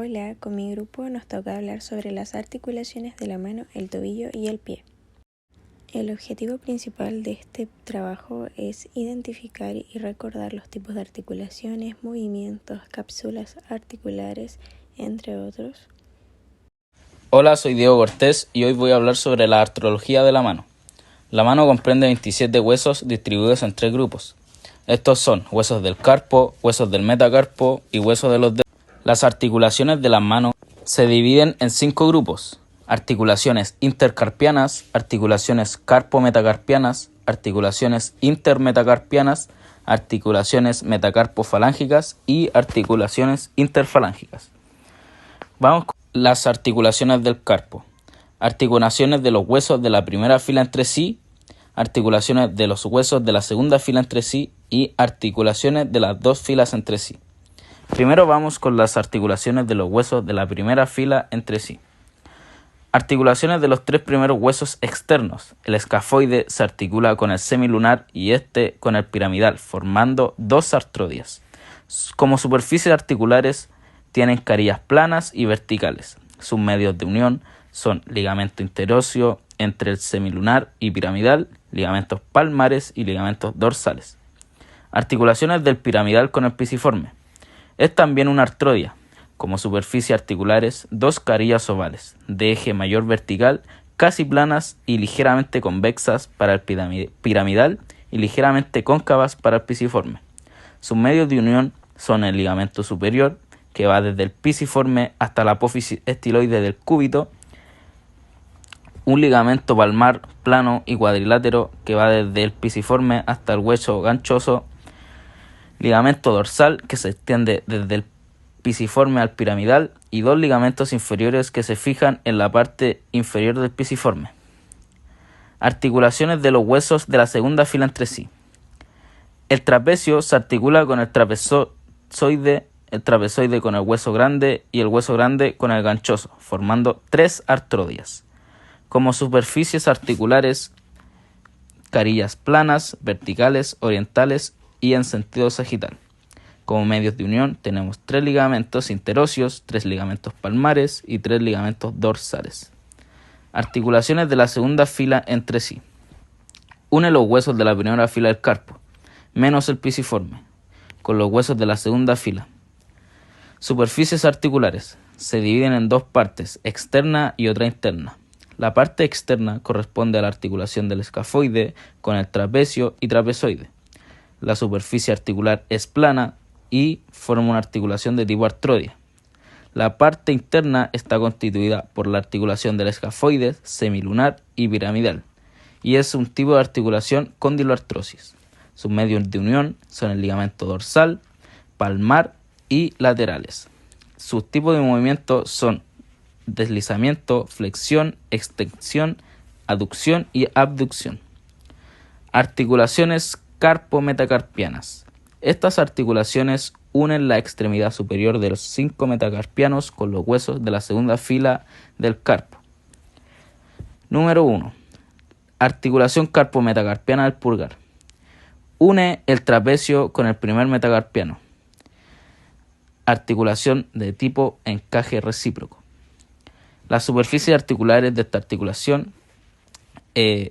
Hola, con mi grupo nos toca hablar sobre las articulaciones de la mano, el tobillo y el pie. El objetivo principal de este trabajo es identificar y recordar los tipos de articulaciones, movimientos, cápsulas articulares, entre otros. Hola, soy Diego Cortés y hoy voy a hablar sobre la artrología de la mano. La mano comprende 27 huesos distribuidos en 3 grupos. Estos son huesos del carpo, huesos del metacarpo y huesos de los dedos. Las articulaciones de las manos se dividen en 5 grupos: articulaciones intercarpianas, articulaciones carpo-metacarpianas, articulaciones intermetacarpianas, articulaciones metacarpofalángicas y articulaciones interfalángicas. Vamos con las articulaciones del carpo. Articulaciones de los huesos de la primera fila entre sí, articulaciones de los huesos de la segunda fila entre sí y articulaciones de las 2 filas entre sí. Primero vamos con las articulaciones de los huesos de la primera fila entre sí. Articulaciones de los 3 primeros huesos externos. El escafoide se articula con el semilunar y este con el piramidal, formando 2 artrodias. Como superficies articulares tienen carillas planas y verticales. Sus medios de unión son ligamento interóseo entre el semilunar y piramidal, ligamentos palmares y ligamentos dorsales. Articulaciones del piramidal con el pisiforme. Es también una artrodia. Como superficies articulares, 2 carillas ovales, de eje mayor vertical, casi planas y ligeramente convexas para el piramidal y ligeramente cóncavas para el pisiforme. Sus medios de unión son el ligamento superior, que va desde el pisiforme hasta la apófisis estiloide del cúbito, un ligamento palmar plano y cuadrilátero que va desde el pisiforme hasta el hueso ganchoso, ligamento dorsal que se extiende desde el pisiforme al piramidal y 2 ligamentos inferiores que se fijan en la parte inferior del pisiforme. Articulaciones de los huesos de la segunda fila entre sí. El trapecio se articula con el trapezoide con el hueso grande y el hueso grande con el ganchoso, formando 3 artrodias. Como superficies articulares, carillas planas, verticales, orientales y en sentido sagital. Como medios de unión tenemos 3 ligamentos interóseos, 3 ligamentos palmares y 3 ligamentos dorsales. Articulaciones de la segunda fila entre sí. Une los huesos de la primera fila del carpo, menos el pisiforme, con los huesos de la segunda fila. Superficies articulares se dividen en 2 partes, externa y otra interna. La parte externa corresponde a la articulación del escafoide con el trapecio y trapezoide. La superficie articular es plana y forma una articulación de tipo artrodia. La parte interna está constituida por la articulación del escafoide, semilunar y piramidal, y es un tipo de articulación condiloartrosis. Sus medios de unión son el ligamento dorsal, palmar y laterales. Sus tipos de movimiento son deslizamiento, flexión, extensión, aducción y abducción. Articulaciones carpo-metacarpianas. Estas articulaciones unen la extremidad superior de los 5 metacarpianos con los huesos de la segunda fila del carpo. Número 1. Articulación carpo-metacarpiana del pulgar. Une el trapecio con el primer metacarpiano. Articulación de tipo encaje recíproco. Las superficies articulares de esta articulación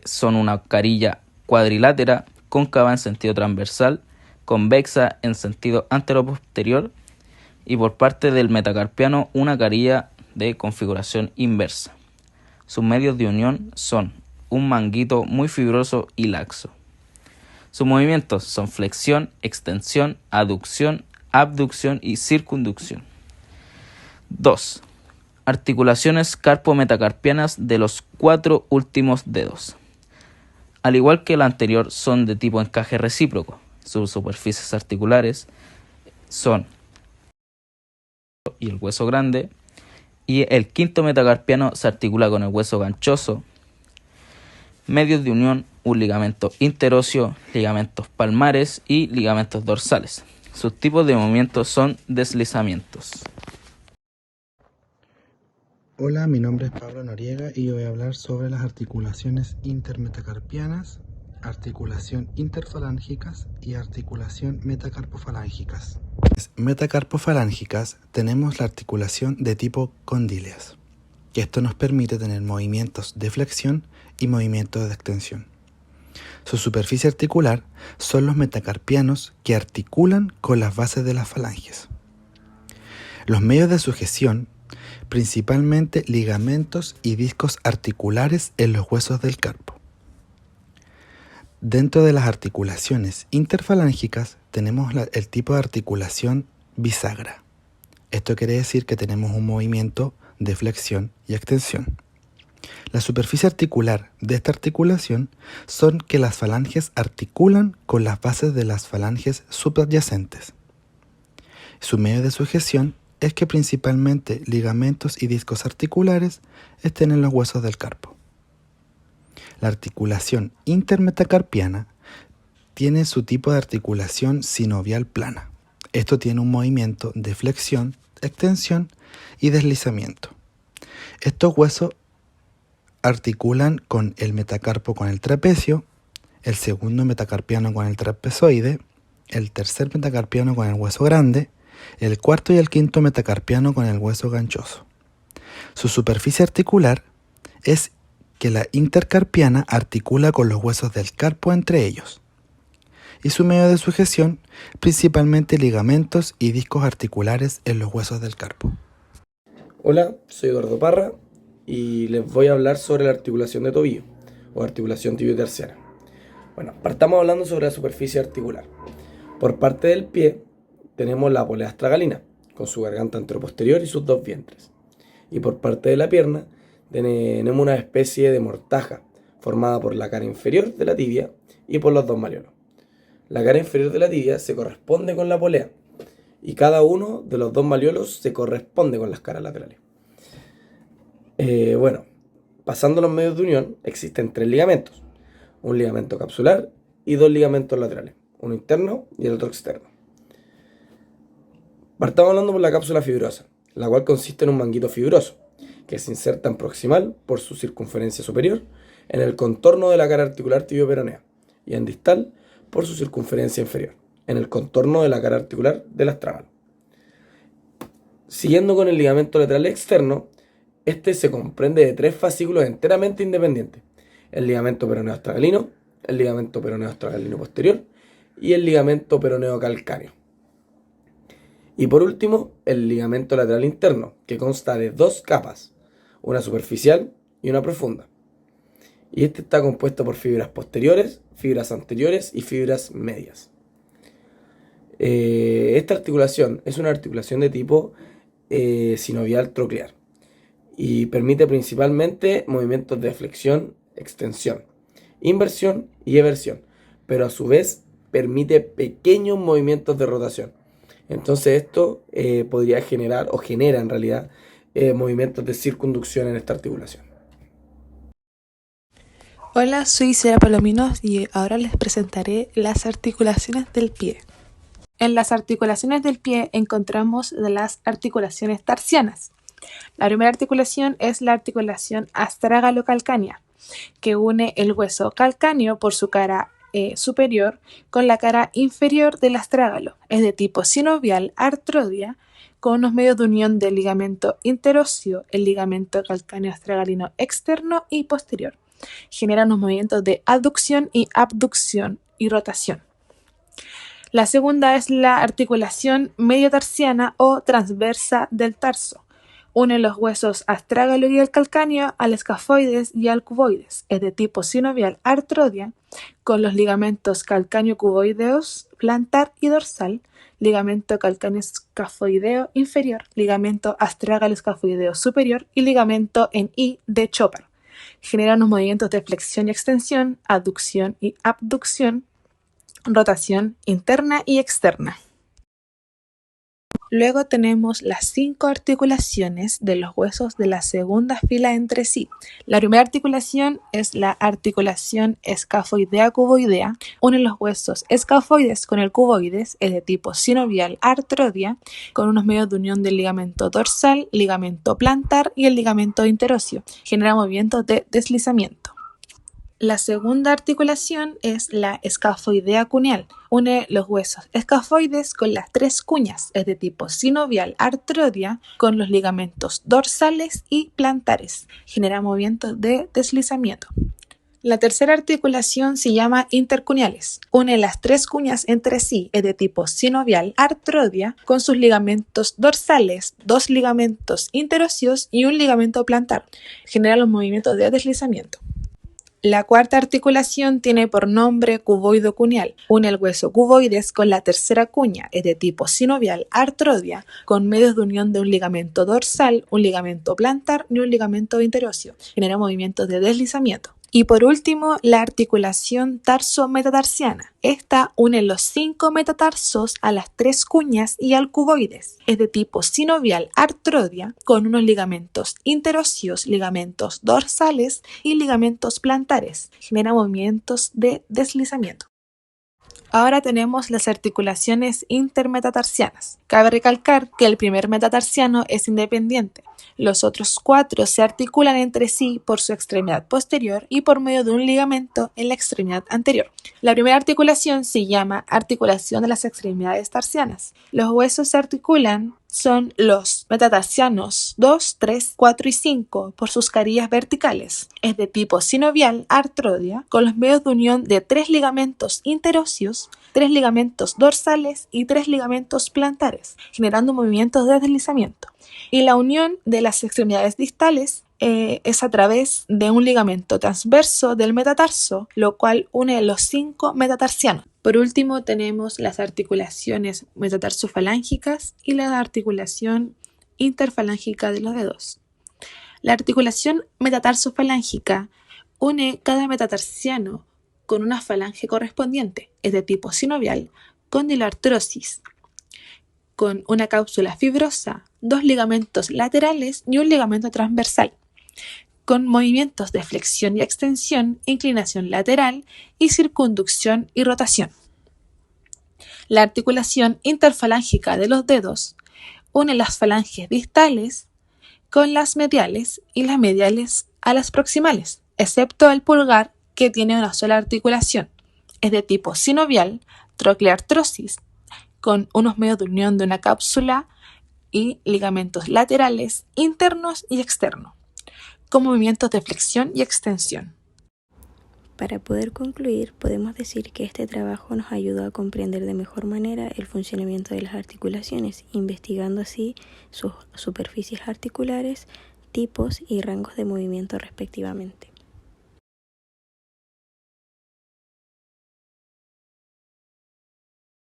son una carilla cuadrilátera, cóncava en sentido transversal, convexa en sentido anteroposterior y por parte del metacarpiano una carilla de configuración inversa. Sus medios de unión son un manguito muy fibroso y laxo. Sus movimientos son flexión, extensión, aducción, abducción y circunducción. 2. Articulaciones carpo-metacarpianas de los 4 últimos dedos. Al igual que la anterior, son de tipo encaje recíproco. Sus superficies articulares son y el hueso grande, y el quinto metacarpiano se articula con el hueso ganchoso. Medios de unión: un ligamento interóseo, ligamentos palmares y ligamentos dorsales. Sus tipos de movimientos son deslizamientos. Hola, mi nombre es Pablo Noriega y yo voy a hablar sobre las articulaciones intermetacarpianas articulación interfalángicas y articulación metacarpofalángicas. Metacarpofalángicas tenemos la articulación de tipo condíleas, que esto nos permite tener movimientos de flexión y movimientos de extensión. Su superficie articular son los metacarpianos que articulan con las bases de las falanges. Los medios de sujeción, principalmente ligamentos y discos articulares en los huesos del carpo. Dentro de las articulaciones interfalángicas tenemos el tipo de articulación bisagra. Esto quiere decir que tenemos un movimiento de flexión y extensión. La superficie articular de esta articulación son que las falanges articulan con las bases de las falanges subyacentes. Su medio de sujeción es que principalmente ligamentos y discos articulares estén en los huesos del carpo. La articulación intermetacarpiana tiene su tipo de articulación sinovial plana. Esto tiene un movimiento de flexión, extensión y deslizamiento. Estos huesos articulan con el metacarpo con el trapecio, el segundo metacarpiano con el trapezoide, el tercer metacarpiano con el hueso grande, el cuarto y el quinto metacarpiano con el hueso ganchoso. Su superficie articular es que la intercarpiana articula con los huesos del carpo entre ellos, y su medio de sujeción principalmente ligamentos y discos articulares en los huesos del carpo. Hola, soy Eduardo Parra y les voy a hablar sobre la articulación de tobillo o articulación tibio-terciaria. Bueno, partamos hablando sobre la superficie articular. Por parte del pie tenemos la polea astragalina con su garganta anteroposterior y sus dos vientres. Y por parte de la pierna tenemos una especie de mortaja formada por la cara inferior de la tibia y por los dos malleolos. La cara inferior de la tibia se corresponde con la polea y cada uno de los dos malleolos se corresponde con las caras laterales. Pasando los medios de unión existen 3 ligamentos, un ligamento capsular y 2 ligamentos laterales, uno interno y el otro externo. Partamos hablando por la cápsula fibrosa, la cual consiste en un manguito fibroso que se inserta en proximal por su circunferencia superior en el contorno de la cara articular tibio-peronea y en distal por su circunferencia inferior en el contorno de la cara articular del astrágalo. Siguiendo con el ligamento lateral externo, este se comprende de 3 fascículos enteramente independientes: el ligamento peroneo astragalino, el ligamento peroneo astragalino posterior y el ligamento peroneo calcáneo. Y por último, el ligamento lateral interno, que consta de 2 capas, una superficial y una profunda. Y este está compuesto por fibras posteriores, fibras anteriores y fibras medias. Esta articulación es una articulación de tipo sinovial troclear y permite principalmente movimientos de flexión, extensión, inversión y eversión, pero a su vez permite pequeños movimientos de rotación. Entonces esto podría generar, o genera en realidad, movimientos de circunducción en esta articulación. Hola, soy Sara Palominos y ahora les presentaré las articulaciones del pie. En las articulaciones del pie encontramos las articulaciones tarsianas. La primera articulación es la articulación astrágalo-calcánea, que une el hueso calcáneo por su cara superior con la cara inferior del astrágalo. Es de tipo sinovial artrodia, con unos medios de unión del ligamento interóseo, el ligamento calcáneo astragalino externo y posterior. Genera unos movimientos de aducción y abducción y rotación. La segunda es la articulación mediotarsiana o transversa del tarso. Une los huesos astrágalo y el calcáneo al escafoides y al cuboides. Es de tipo sinovial artrodia, con los ligamentos calcáneo-cuboideos plantar y dorsal, ligamento calcáneo-escafoideo inferior, ligamento astrágalo-escafoideo superior y ligamento en I de Chopard. Generan unos movimientos de flexión y extensión, aducción y abducción, rotación interna y externa. Luego tenemos las 5 articulaciones de los huesos de la segunda fila entre sí. La primera articulación es la articulación escafoidea-cuboidea. Une los huesos escafoides con el cuboides, es de tipo sinovial artrodia, con unos medios de unión del ligamento dorsal, ligamento plantar y el ligamento interóseo. Genera movimientos de deslizamiento. La segunda articulación es la escafoidea cuneal. Une los huesos escafoides con las tres cuñas, es de tipo sinovial artrodia, con los ligamentos dorsales y plantares. Genera movimientos de deslizamiento. La tercera articulación se llama intercuneales. Une las tres cuñas entre sí, es de tipo sinovial artrodia, con sus ligamentos dorsales, dos ligamentos interóseos y un ligamento plantar. Genera los movimientos de deslizamiento. La cuarta articulación tiene por nombre cuboido-cuneal. Une el hueso cuboides con la tercera cuña, es de tipo sinovial artrodia, con medios de unión de un ligamento dorsal, un ligamento plantar y un ligamento interóseo. Genera movimientos de deslizamiento. Y por último, la articulación tarso-metatarsiana. Esta une los 5 metatarsos a las 3 cuñas y al cuboides. Es de tipo sinovial artrodia, con unos ligamentos interóseos, ligamentos dorsales y ligamentos plantares. Genera movimientos de deslizamiento. Ahora tenemos las articulaciones intermetatarsianas. Cabe recalcar que el primer metatarsiano es independiente. Los otros 4 se articulan entre sí por su extremidad posterior y por medio de un ligamento en la extremidad anterior. La primera articulación se llama articulación de las extremidades tarsianas. Los huesos se articulan son los metatarsianos 2, 3, 4 y 5 por sus carillas verticales. Es de tipo sinovial artrodia, con los medios de unión de 3 ligamentos interóseos, 3 ligamentos dorsales y 3 ligamentos plantares, generando movimientos de deslizamiento. Y la unión de las extremidades distales es a través de un ligamento transverso del metatarso, lo cual une los 5 metatarsianos. Por último, tenemos las articulaciones metatarsofalángicas y la articulación interfalángica de los dedos. La articulación metatarsofalángica une cada metatarsiano con una falange correspondiente, es de tipo sinovial, condilartrosis, con una cápsula fibrosa, 2 ligamentos laterales y un ligamento transversal, con movimientos de flexión y extensión, inclinación lateral y circunducción y rotación. La articulación interfalángica de los dedos une las falanges distales con las mediales y las mediales a las proximales, excepto el pulgar, que tiene una sola articulación. Es de tipo sinovial, trocleartrosis, con unos medios de unión de una cápsula y ligamentos laterales, internos y externos, con movimientos de flexión y extensión. Para poder concluir, podemos decir que este trabajo nos ayudó a comprender de mejor manera el funcionamiento de las articulaciones, investigando así sus superficies articulares, tipos y rangos de movimiento respectivamente.